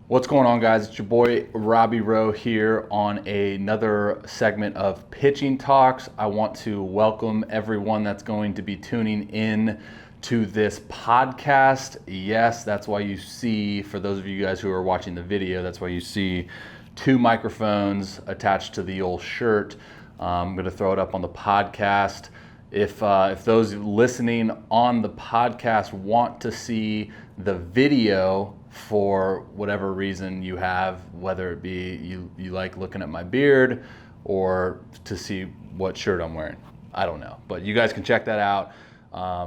What's going on, guys? It's your boy Robby Rowe here on another segment of Pitching Talks. I want to welcome everyone that's going to be tuning in to this podcast. Yes, that's why you see, for those of you guys who are watching the video, that's why you see two microphones attached to the old shirt. I'm going to throw it up on the podcast. If those listening on the podcast want to see the video for whatever reason you have, whether it be you like looking at my beard or to see what shirt I'm wearing, I don't know. But you guys can check that out.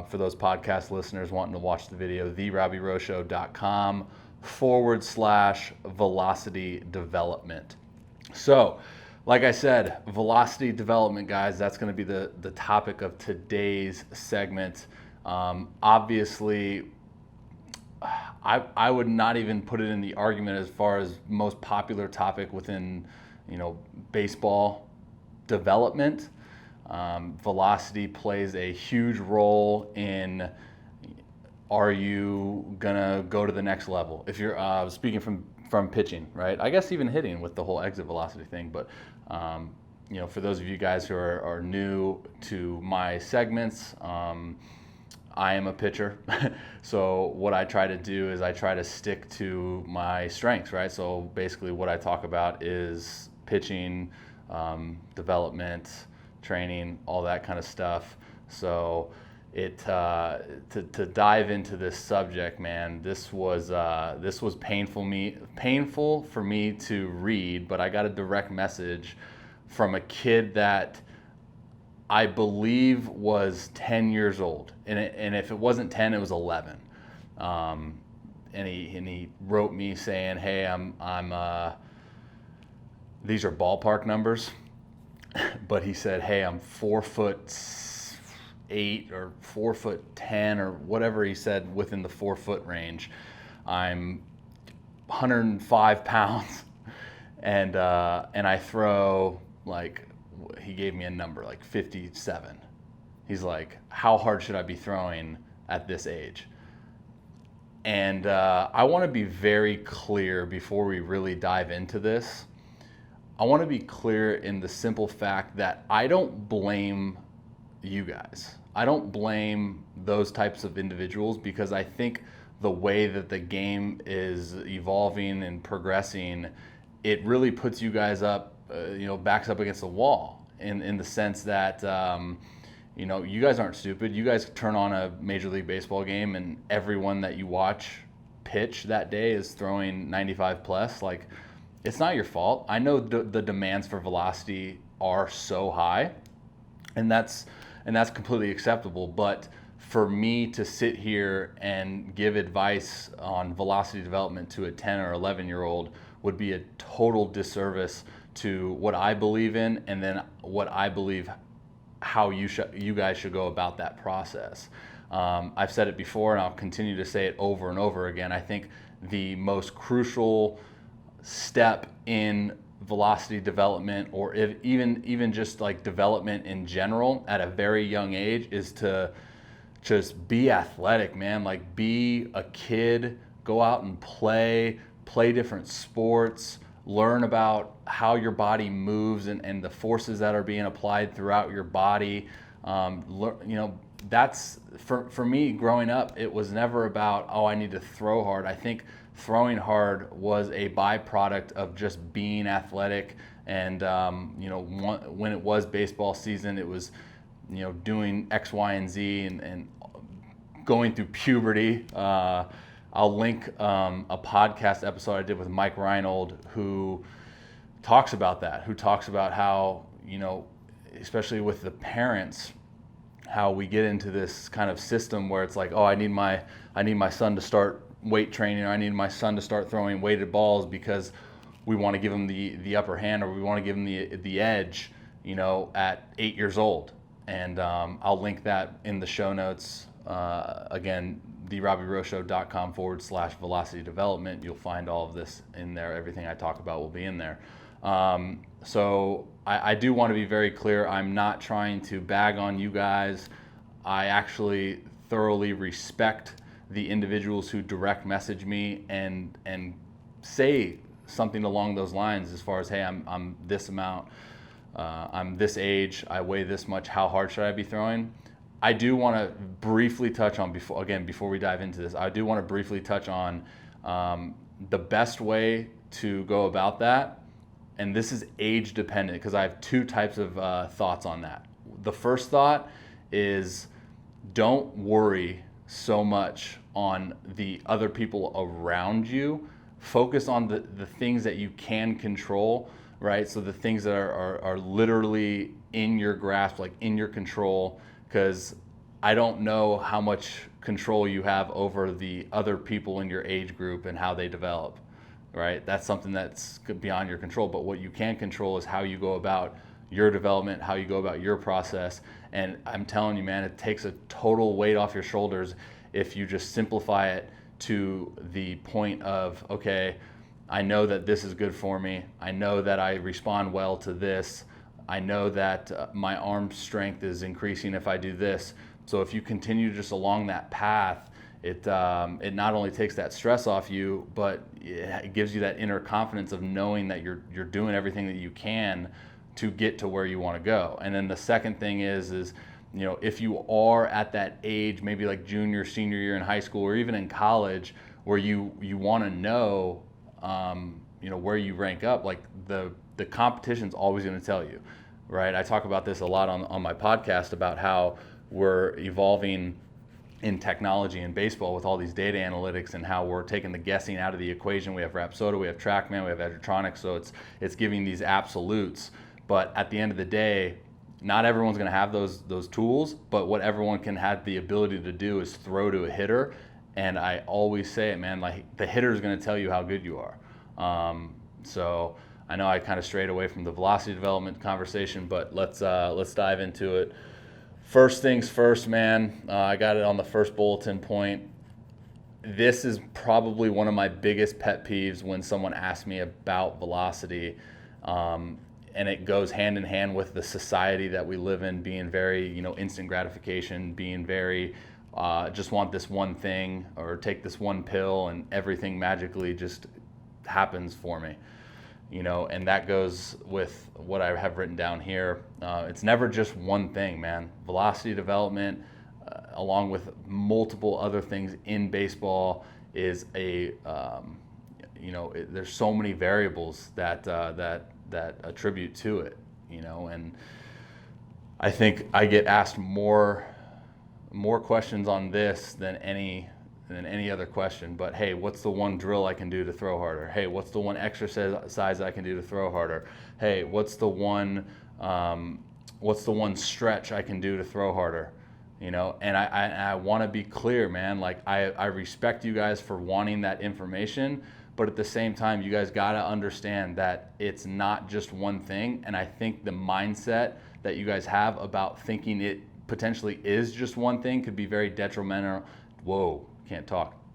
For those podcast listeners wanting to watch the video, therobbyroeshow.com/velocity development. So, like I said, velocity development, guys, that's going to be the topic of today's segment. Obviously, I would not even put it in the argument as far as most popular topic within, baseball development. Velocity plays a huge role in, are you gonna go to the next level? If you're speaking from pitching, right? I guess even hitting with the whole exit velocity thing, but for those of you guys who are new to my segments, I am a pitcher. So what I try to do is I try to stick to my strengths, right? So basically what I talk about is pitching, development, training, all that kind of stuff. So to dive into this subject, man, this was painful for me to read, but I got a direct message from a kid that I believe was 10 years old, and if it wasn't 10, it was 11. And he wrote me saying, "Hey, I'm these are ballpark numbers," but he said, "Hey, I'm 4'8" or 4'10" or whatever he said within the 4 foot range. I'm 105 pounds, and I throw like." He gave me a number like 57. He's like, how hard should I be throwing at this age? And I want to be very clear before we really dive into this. I want to be clear in the simple fact that I don't blame you guys. I don't blame those types of individuals, because I think the way that the game is evolving and progressing, it really puts you guys up, backs up against the wall in the sense that, you guys aren't stupid. You guys turn on a Major League Baseball game and everyone that you watch pitch that day is throwing 95 plus. Like, it's not your fault. I know the demands for velocity are so high, and that's completely acceptable. But for me to sit here and give advice on velocity development to a 10 or 11-year-old would be a total disservice to what I believe in, and then what I believe how you guys should go about that process. I've said it before, and I'll continue to say it over and over again. I think the most crucial step in velocity development, or even just like development in general at a very young age, is to just be athletic, man. Like, be a kid, go out and play different sports, learn about how your body moves and the forces that are being applied throughout your body. That's for me growing up, it was never about, oh, I need to throw hard. I think throwing hard was a byproduct of just being athletic. And, when it was baseball season, it was, doing X, Y, and Z and going through puberty. I'll link a podcast episode I did with Mike Reinold, who talks about that, who talks about how, especially with the parents, how we get into this kind of system where it's like, oh, I need my son to start weight training, or I need my son to start throwing weighted balls because we want to give him the upper hand, or we want to give him the edge, at 8 years old. And I'll link that in the show notes. Again, therobbyroeshow.com/velocity development. You'll find all of this in there. Everything I talk about will be in there. So I do want to be very clear. I'm not trying to bag on you guys. I actually thoroughly respect the individuals who direct message me and say something along those lines as far as, hey, I'm this amount, I'm this age, I weigh this much, how hard should I be throwing? I do want to briefly touch on, before we dive into this, I do want to briefly touch on the best way to go about that. And this is age dependent, because I have two types of thoughts on that. The first thought is, don't worry so much on the other people around you. Focus on the things that you can control, right? So the things that are literally in your grasp, like in your control, because I don't know how much control you have over the other people in your age group and how they develop, right? That's something that's beyond your control. But what you can control is how you go about your development, how you go about your process. And I'm telling you, man, it takes a total weight off your shoulders if you just simplify it to the point of, okay, I know that this is good for me. I know that I respond well to this. I know that my arm strength is increasing if I do this. So if you continue just along that path, it not only takes that stress off you, but it gives you that inner confidence of knowing that you're doing everything that you can to get to where you want to go. And then the second thing is if you are at that age, maybe like junior, senior year in high school, or even in college, where you want to know, where you rank up, like the competition's always going to tell you, right? I talk about this a lot on my podcast about how we're evolving in technology in baseball with all these data analytics, and how we're taking the guessing out of the equation. We have Rapsodo, we have TrackMan, we have Edgertronics, so it's giving these absolutes. But at the end of the day, not everyone's going to have those tools, but what everyone can have the ability to do is throw to a hitter. And I always say it, man, like the hitter is going to tell you how good you are. So I know I kind of strayed away from the velocity development conversation, but let's dive into it. First things first, man, I got it on the first bulletin point. This is probably one of my biggest pet peeves when someone asks me about velocity. And it goes hand in hand with the society that we live in, being very, instant gratification, being very, just want this one thing, or take this one pill and everything magically just happens for me. And that goes with what I have written down here. It's never just one thing, man. Velocity development, along with multiple other things in baseball, is there's so many variables that attribute to it, and I think I get asked more questions on this than any other question. But hey, what's the one drill I can do to throw harder? Hey, what's the one exercise I can do to throw harder? Hey, what's the one stretch I can do to throw harder? And I want to be clear, man. Like I respect you guys for wanting that information, but at the same time, you guys got to understand that it's not just one thing. And I think the mindset that you guys have about thinking it potentially is just one thing could be very detrimental.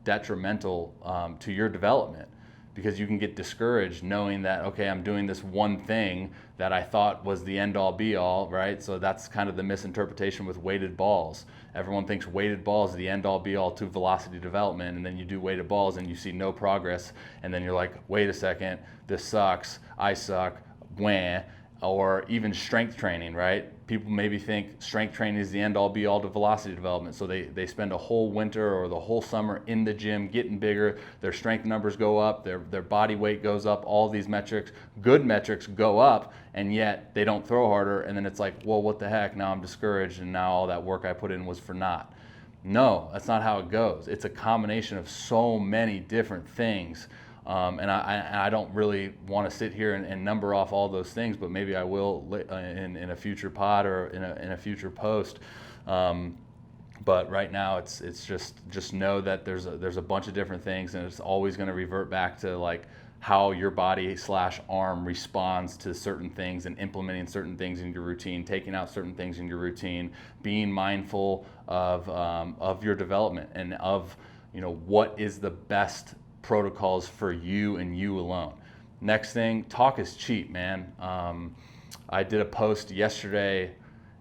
Detrimental to your development, because you can get discouraged knowing that, okay, I'm doing this one thing that I thought was the end all be all, right? So that's kind of the misinterpretation with weighted balls. Everyone thinks weighted balls is the end all be all to velocity development, and then you do weighted balls and you see no progress, and then you're like, wait a second, this sucks, I suck, wah. Or even strength training, right? People maybe think strength training is the end all be all to velocity development. So they spend a whole winter or the whole summer in the gym getting bigger. Their strength numbers go up, their body weight goes up, all these metrics, good metrics go up, and yet they don't throw harder. And then it's like, well, what the heck? Now I'm discouraged, and now all that work I put in was for naught. No, that's not how it goes. It's a combination of so many different things. And I don't really want to sit here and number off all those things, but maybe I will in a future pod or in a future post. But right now it's just know that there's a bunch of different things, and it's always going to revert back to like how your body / arm responds to certain things, and implementing certain things in your routine, taking out certain things in your routine, being mindful of your development, and of what is the best protocols for you and you alone. Next thing, talk is cheap, man. I did a post yesterday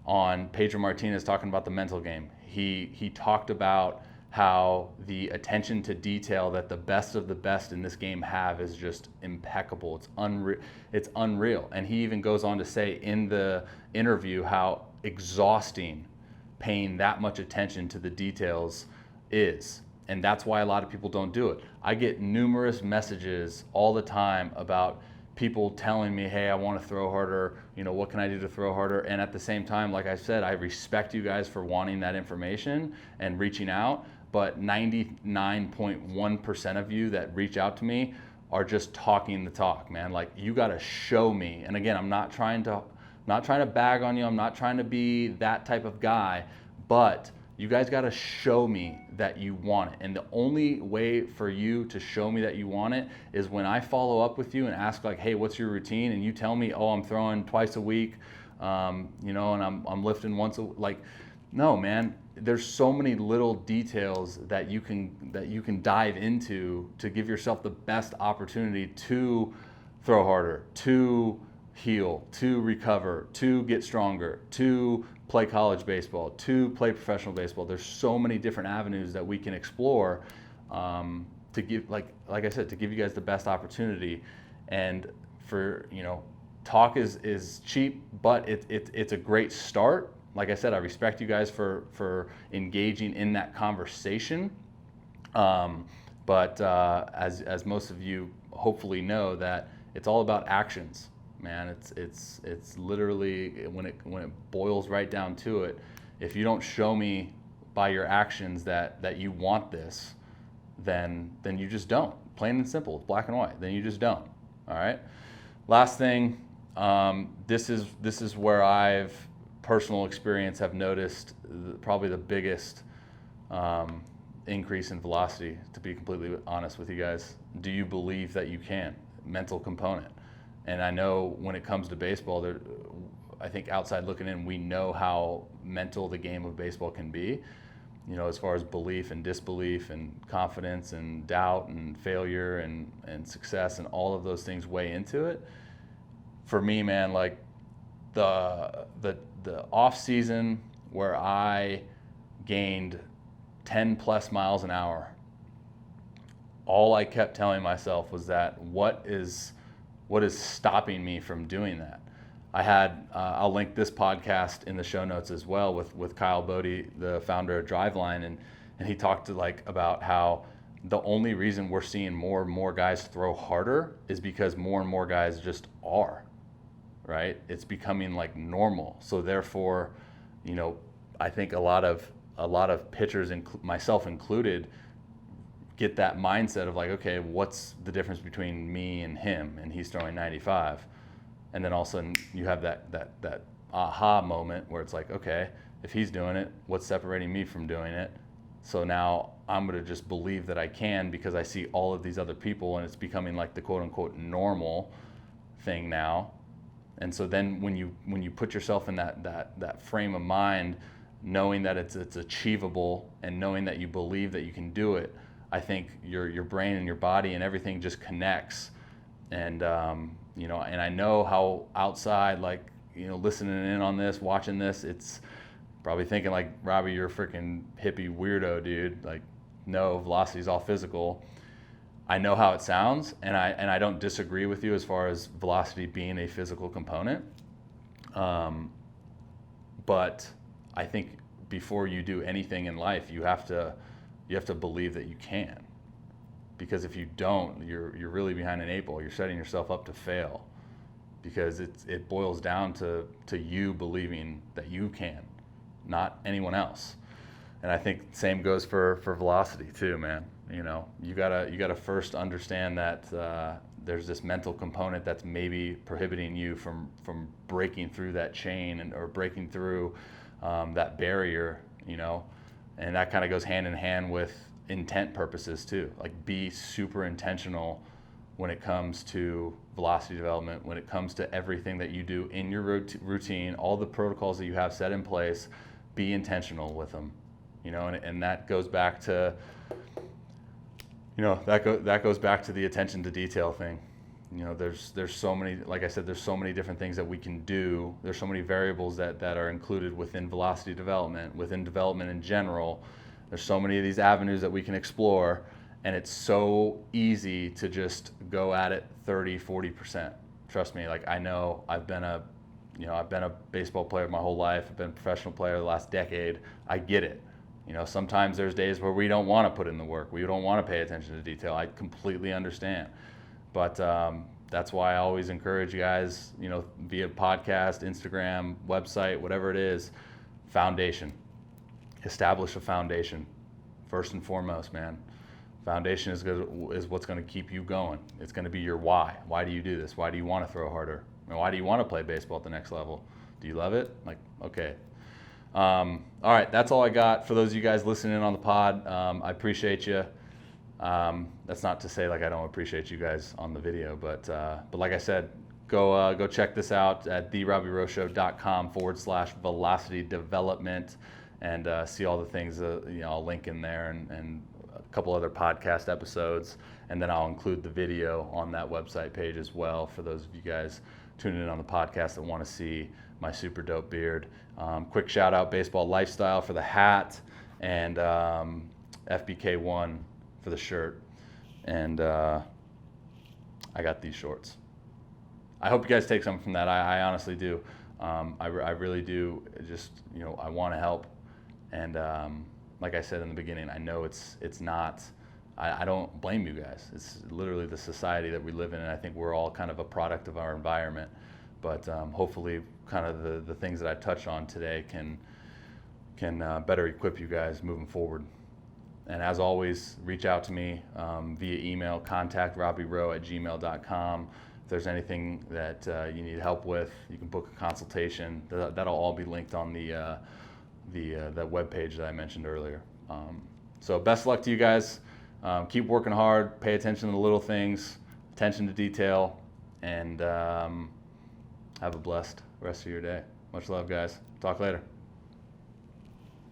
on Pedro Martinez talking about the mental game. He talked about how the attention to detail that the best of the best in this game have is just impeccable. It's unreal. And he even goes on to say in the interview how exhausting paying that much attention to the details is. And that's why a lot of people don't do it. I get numerous messages all the time about people telling me, hey, I want to throw harder, what can I do to throw harder? And at the same time, like I said, I respect you guys for wanting that information and reaching out, but 99.1% of you that reach out to me are just talking the talk, man. Like, you got to show me. And again, I'm not trying to bag on you. I'm not trying to be that type of guy, but you guys got to show me that you want it. And the only way for you to show me that you want it is when I follow up with you and ask, like, hey, what's your routine? And you tell me, oh, I'm throwing twice a week, and I'm lifting once a week. Like, no, man, there's so many little details that you can dive into to give yourself the best opportunity to throw harder, to heal, to recover, to get stronger, to play college baseball, to play professional baseball. There's so many different avenues that we can explore to give, like I said, to give you guys the best opportunity. And for, talk is cheap, but it's a great start. Like I said, I respect you guys for engaging in that conversation. But as most of you hopefully know, that it's all about actions. Man, it's literally, when it boils right down to it, if you don't show me by your actions that you want this, then you just don't. Plain and simple, black and white. Then you just don't. All right. Last thing, this is where I've personal experience have noticed probably the biggest increase in velocity. To be completely honest with you guys, do you believe that you can? Mental component. And I know when it comes to baseball, I think outside looking in, we know how mental the game of baseball can be, as far as belief and disbelief and confidence and doubt and failure and success, and all of those things weigh into it. For me, man, like the off season where I gained 10 plus miles an hour, all I kept telling myself was that what is stopping me from doing that? I had, I'll link this podcast in the show notes as well with Kyle Bodie, the founder of Driveline, and he talked about how the only reason we're seeing more and more guys throw harder is because more and more guys just are, right? It's becoming like normal. So therefore, I think a lot of pitchers, myself included, get that mindset of like, okay, what's the difference between me and him? And he's throwing 95. And then all of a sudden you have that aha moment where it's like, okay, if he's doing it, what's separating me from doing it? So now I'm going to just believe that I can because I see all of these other people, and it's becoming like the quote unquote normal thing now. And so then when you put yourself in that frame of mind, knowing that it's achievable and knowing that you believe that you can do it, I think your brain and your body and everything just connects. And and I know how outside, like, listening in on this, watching this, it's probably thinking like, Robby, you're a freaking hippie weirdo, dude. Like, no, velocity is all physical. I know how it sounds, and I don't disagree with you as far as velocity being a physical component. But I think before you do anything in life, you have to believe that you can. Because if you don't, you're really behind an eight ball. You're setting yourself up to fail, because it boils down to you believing that you can, not anyone else. And I think same goes for velocity too, man. You gotta first understand that there's this mental component that's maybe prohibiting you from breaking through that chain or breaking through that barrier, and that kind of goes hand in hand with intent purposes too. Like, be super intentional when it comes to velocity development, when it comes to everything that you do in your routine, all the protocols that you have set in place. Be intentional with them, and that goes back to that goes back to the attention to detail thing. There's so many, like I said, there's so many different things that we can do. There's so many variables that are included within velocity development, within development in general, There's so many of these avenues that we can explore, and it's so easy to just go at it 30, 40%. Trust me, like I know I've been a baseball player my whole life. I've been a professional player the last decade. I get it. Sometimes there's days where we don't want to put in the work. We don't want to pay attention to detail. I completely understand. But that's why I always encourage you guys, via podcast, Instagram, website, whatever it is, foundation. Establish a foundation. First and foremost, man. Foundation is what's going to keep you going. It's going to be your why. Why do you do this? Why do you want to throw harder? And why do you want to play baseball at the next level? Do you love it? Like, okay. All right, that's all I got. For those of you guys listening in on the pod, I appreciate you. That's not to say like I don't appreciate you guys on the video, but like I said, go check this out at therobbyrowshow.com/velocity development and see all the things I'll link in there and a couple other podcast episodes, and then I'll include the video on that website page as well for those of you guys tuning in on the podcast that want to see my super dope beard. Quick shout out Baseball Lifestyle for the hat, and FBK1 for the shirt, and I got these shorts. I hope you guys take something from that. I honestly do. I really do. Just I want to help, and like I said in the beginning, I know it's not. I don't blame you guys. It's literally the society that we live in, and I think we're all kind of a product of our environment. But hopefully, kind of the things that I touched on today can better equip you guys moving forward. And as always, reach out to me via email, contact@robbyrow@gmail.com. If there's anything that you need help with, you can book a consultation. That'll all be linked on the webpage that I mentioned earlier. So best of luck to you guys. Keep working hard. Pay attention to the little things. Attention to detail. And have a blessed rest of your day. Much love, guys. Talk later.